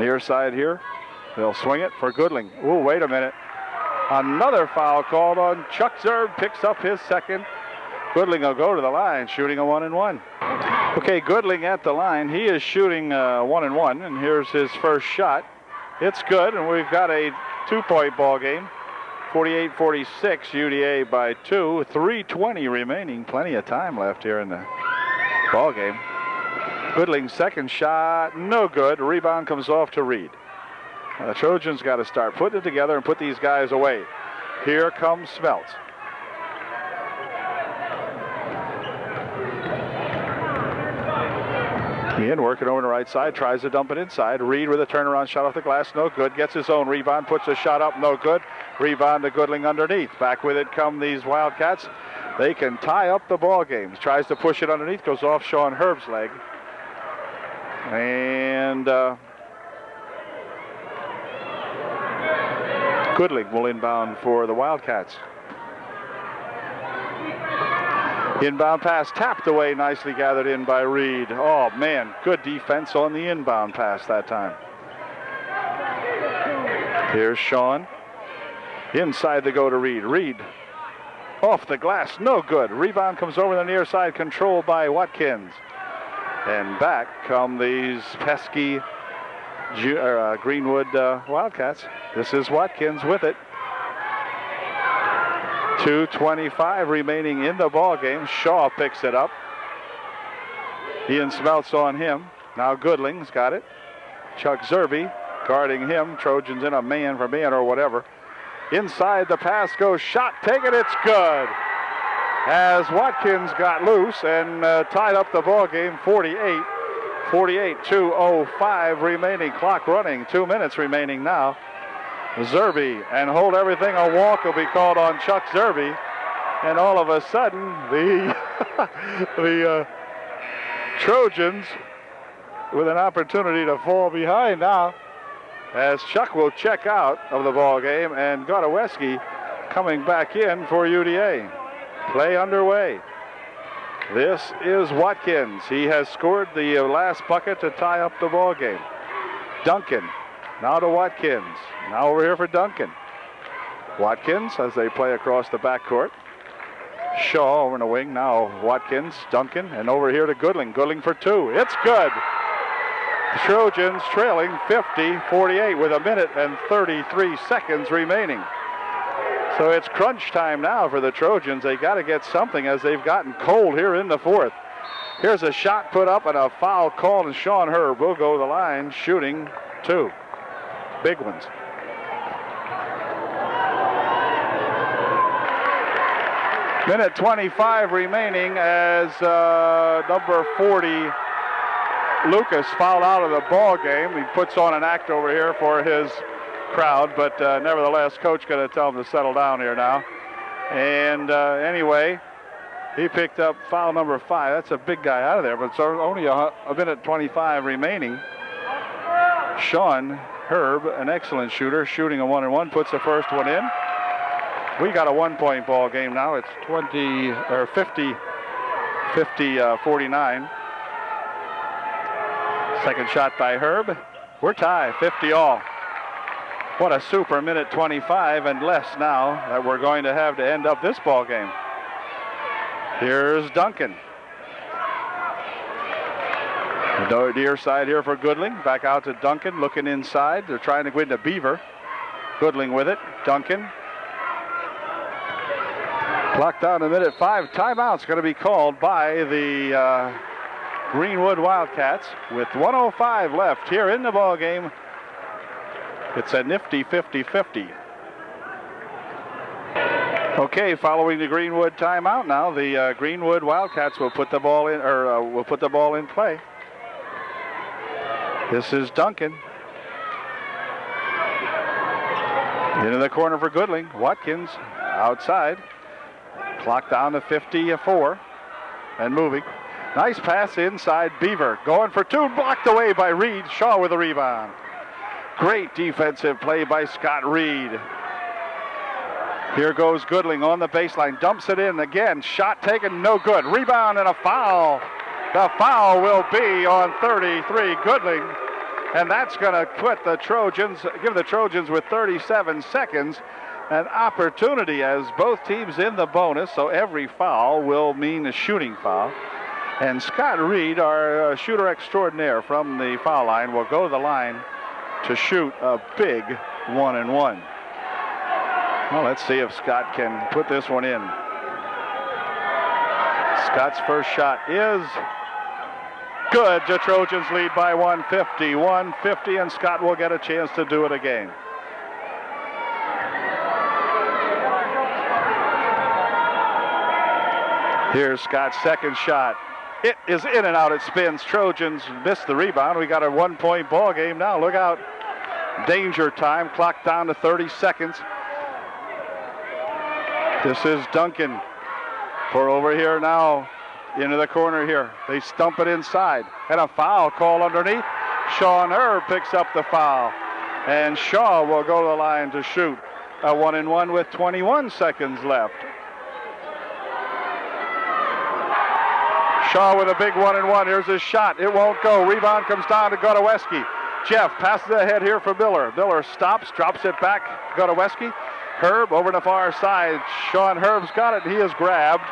Near side here. They'll swing it for Goodling. Ooh, wait a minute. Another foul called on Chuck Zerbe. Picks up his second. Goodling will go to the line, shooting a 1-and-1. Okay, Goodling at the line. He is shooting 1-and-1, and here's his first shot. It's good, and we've got a 2-point ball game. 48-46, UDA by 2. 3:20 remaining. Plenty of time left here in the ball game. Goodling's second shot, no good. Rebound comes off to Reed. The Trojans got to start putting it together and put these guys away. Here comes Smeltz. Ian working over the right side, tries to dump it inside. Reed with a turnaround shot off the glass, no good. Gets his own rebound, puts a shot up, no good. Rebound to Goodling underneath. Back with it come these Wildcats. They can tie up the ball game. Tries to push it underneath, goes off Sean Herb's leg. And Goodling will inbound for the Wildcats. Inbound pass tapped away, nicely gathered in by Reed. Oh, man, good defense on the inbound pass that time. Here's Sean. Inside they go to Reed. Reed off the glass, no good. Rebound comes over the near side, controlled by Watkins. And back come these pesky Greenwood Wildcats. This is Watkins with it. 2:25 remaining in the ball game. Shaw picks it up. Ian Smeltz on him. Now Goodling's got it. Chuck Zerbe guarding him. Trojans in a man for man or whatever. Inside the pass goes, shot taken, it's good. As Watkins got loose and tied up the ball game, 48, 2:05 remaining, clock running, 2 minutes remaining now. Zerbe, and hold everything, a walk will be called on Chuck Zerbe, and all of a sudden the Trojans with an opportunity to fall behind now, as Chuck will check out of the ball game, and Godoweski coming back in for UDA. Play underway. This is Watkins. He has scored the last bucket to tie up the ball game. Duncan, now to Watkins. Now over here for Duncan. Watkins as they play across the backcourt. Shaw over in the wing. Now Watkins, Duncan, and over here to Goodling. Goodling for two. It's good. The Trojans trailing 50-48 with 1 minute and 33 seconds remaining. So it's crunch time now for the Trojans. They got to get something as they've gotten cold here in the fourth. Here's a shot put up and a foul called, and Sean Herb will go to the line shooting two. Big ones. Minute 25 remaining as number 40, Lucas, fouled out of the ball game. He puts on an act over here for his crowd, but nevertheless, coach going to tell him to settle down here now. And anyway, he picked up foul number 5. That's a big guy out of there, but it's only a minute 25 remaining. Sean Herb, an excellent shooter, shooting a 1-and-1, puts the first one in. We got a 1-point ball game now. It's 50-49. Second shot by Herb. We're tied, 50 all. What a super minute 25 and less now that we're going to have to end up this ball game. Here's Duncan. The near side here for Goodling. Back out to Duncan, looking inside. They're trying to go into Beaver. Goodling with it. Duncan. Clock down to minute 5. Timeout's going to be called by the Greenwood Wildcats with 1:05 left here in the ball game. It's a nifty 50-50. Okay, following the Greenwood timeout now, the Greenwood Wildcats will put the ball in, will put the ball in play. This is Duncan. Into the corner for Goodling. Watkins outside. Clock down to 54 and moving. Nice pass inside. Beaver going for two, blocked away by Reed. Shaw with a rebound. Great defensive play by Scott Reed. Here goes Goodling on the baseline, dumps it in again. Shot taken, no good. Rebound and a foul. The foul will be on 33, Goodling. And that's going to put the Trojans, give the Trojans with 37 seconds an opportunity as both teams in the bonus. So every foul will mean a shooting foul. And Scott Reed, our shooter extraordinaire from the foul line, will go to the line to shoot a big 1-and-1. Well, let's see if Scott can put this one in. Scott's first shot is good. The Trojans lead by 150, and Scott will get a chance to do it again. Here's Scott's second shot. It is in and out. It spins. Trojans missed the rebound. We got a 1-point ball game now. Look out. Danger time. Clock down to 30 seconds. This is Duncan for over here now. Into the corner here. They stump it inside. And a foul call underneath. Sean Herb picks up the foul. And Shaw will go to the line to shoot a 1-and-1 with 21 seconds left. Shaw with a big 1-and-1. Here's his shot. It won't go. Rebound comes down to Godoweski. Jeff passes ahead here for Miller. Miller stops, drops it back. Godoweski. Herb over to the far side. Sean Herb's got it. He is grabbed.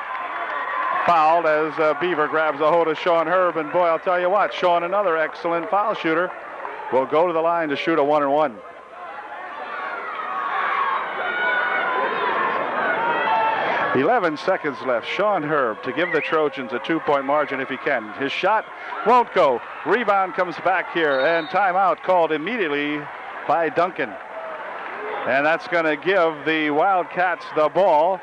Fouled as Beaver grabs a hold of Sean Herb. And boy, I'll tell you what, Sean, another excellent foul shooter, will go to the line to shoot a 1-and-1. 11 seconds left. Sean Herb to give the Trojans a 2-point margin if he can. His shot won't go. Rebound comes back here, and timeout called immediately by Duncan. And that's going to give the Wildcats the ball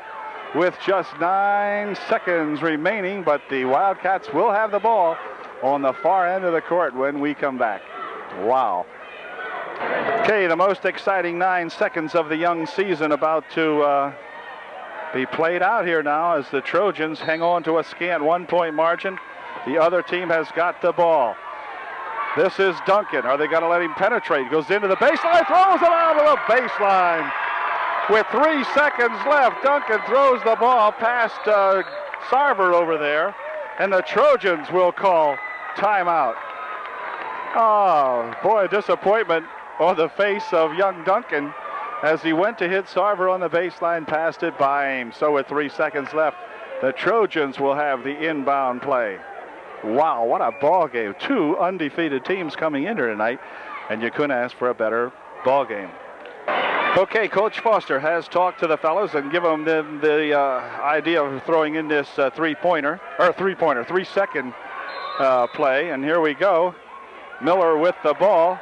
with just 9 seconds remaining, but the Wildcats will have the ball on the far end of the court when we come back. Wow. Okay, the most exciting 9 seconds of the young season about to be played out here now as the Trojans hang on to a scant 1-point margin. The other team has got the ball. This is Duncan. Are they going to let him penetrate? Goes into the baseline, throws it out of the baseline. With 3 seconds left, Duncan throws the ball past Sarver over there, and the Trojans will call timeout. Oh, boy, disappointment on the face of young Duncan as he went to hit Sarver on the baseline, passed it by him. So with 3 seconds left, the Trojans will have the inbound play. Wow, what a ball game. 2 undefeated teams coming in here tonight, and you couldn't ask for a better ball game. Okay, Coach Foster has talked to the fellas and given them the idea of throwing in this 3-second play, and here we go. Miller with the ball.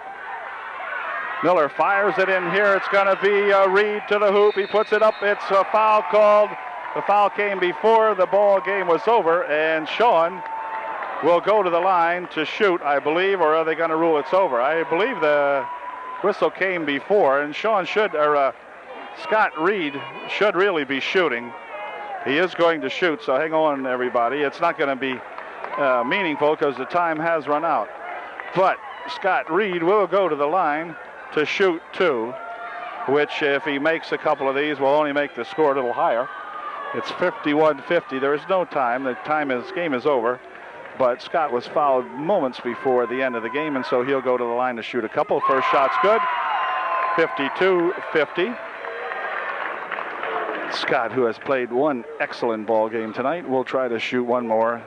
Miller fires it in here. It's going to be Reed to the hoop. He puts it up. It's a foul called. The foul came before the ball game was over, and Sean will go to the line to shoot, I believe, or are they going to rule it's over? I believe the whistle came before, and Sean should, or Scott Reed should really be shooting. He is going to shoot, so hang on, everybody. It's not going to be meaningful because the time has run out. But Scott Reed will go to the line to shoot 2, which if he makes a couple of these will only make the score a little higher. It's 51-50. There is no time. The game is over. But Scott was fouled moments before the end of the game, and so he'll go to the line to shoot a couple. First shot's good. 52-50. Scott, who has played one excellent ball game tonight, will try to shoot one more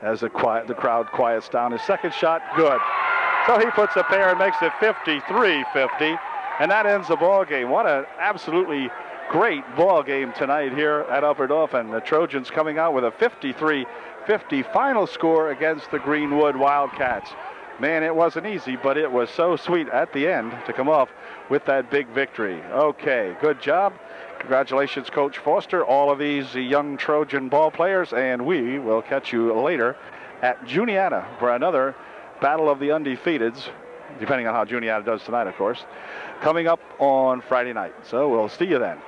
as the crowd quiets down. His second shot, good. So he puts a pair and makes it 53-50, and that ends the ball game. What an absolutely great ball game tonight here at Upper Dauphin. The Trojans coming out with a 53-50 final score against the Greenwood Wildcats. Man, it wasn't easy, but it was so sweet at the end to come off with that big victory. Okay, good job. Congratulations, Coach Foster, all of these young Trojan ball players, and we will catch you later at Juniata for another Battle of the Undefeateds, depending on how Juniata does tonight, of course, coming up on Friday night. So we'll see you then.